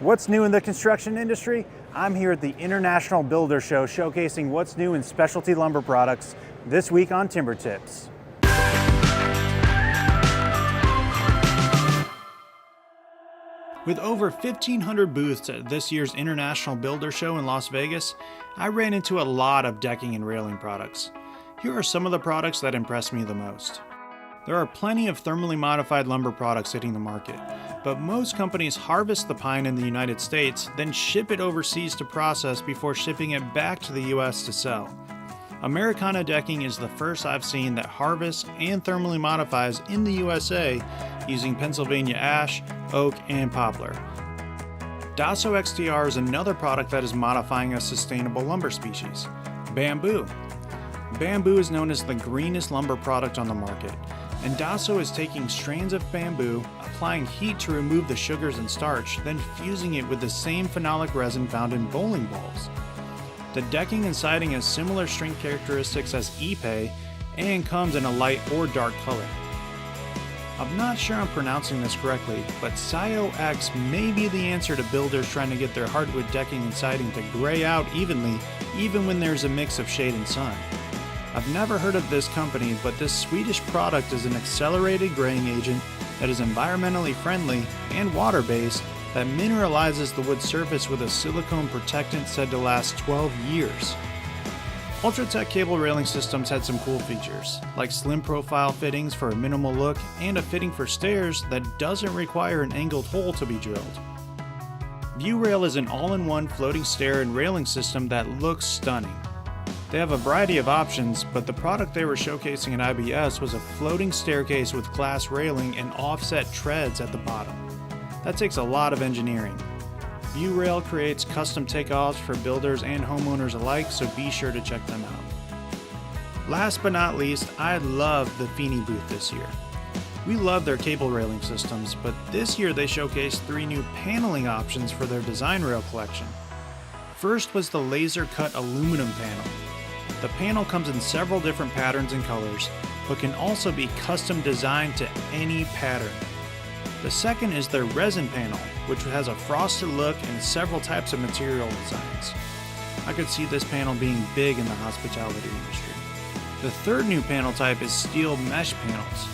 What's new in the construction industry? I'm here at the International Builder Show showcasing what's new in specialty lumber products this week on TimberTips. With over 1,500 booths at this year's International Builder Show in Las Vegas, I ran into a lot of decking and railing products. Here are some of the products that impressed me the most. There are plenty of thermally modified lumber products hitting the market, but most companies harvest the pine in the United States, then ship it overseas to process before shipping it back to the US to sell. Americana Decking is the first I've seen that harvests and thermally modifies in the USA using Pennsylvania ash, oak, and poplar. Daso XTR is another product that is modifying a sustainable lumber species, bamboo. Bamboo is known as the greenest lumber product on the market, and Daso is taking strands of bamboo, applying heat to remove the sugars and starch, then fusing it with the same phenolic resin found in bowling balls. The decking and siding has similar strength characteristics as Ipe and comes in a light or dark color. I'm not sure I'm pronouncing this correctly, but Sio X may be the answer to builders trying to get their hardwood decking and siding to gray out evenly, even when there's a mix of shade and sun. I've never heard of this company, but this Swedish product is an accelerated graying agent that is environmentally friendly and water-based that mineralizes the wood surface with a silicone protectant said to last 12 years. Ultra-tec cable railing systems had some cool features, like slim profile fittings for a minimal look and a fitting for stairs that doesn't require an angled hole to be drilled. Urail is an all-in-one floating stair and railing system that looks stunning. They have a variety of options, but the product they were showcasing at IBS was a floating staircase with glass railing and offset treads at the bottom. That takes a lot of engineering. Urail creates custom takeoffs for builders and homeowners alike, so be sure to check them out. Last but not least, I love the Feeny booth this year. We love their cable railing systems, but this year they showcased 3 new paneling options for their design rail collection. First was the laser cut aluminum panel. The panel comes in several different patterns and colors, but can also be custom designed to any pattern. The second is their resin panel, which has a frosted look and several types of material designs. I could see this panel being big in the hospitality industry. The third new panel type is steel mesh panels,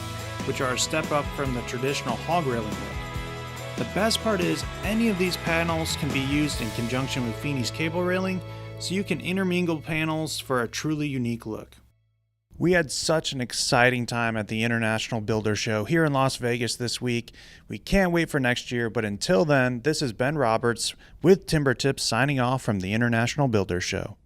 which are a step up from the traditional hog railing look. The best part is any of these panels can be used in conjunction with Feeny's cable railing, so you can intermingle panels for a truly unique look. We had such an exciting time at the International Builder Show here in Las Vegas this week. We can't wait for next year, but until then, this is Ben Roberts with TimberTips signing off from the International Builder Show.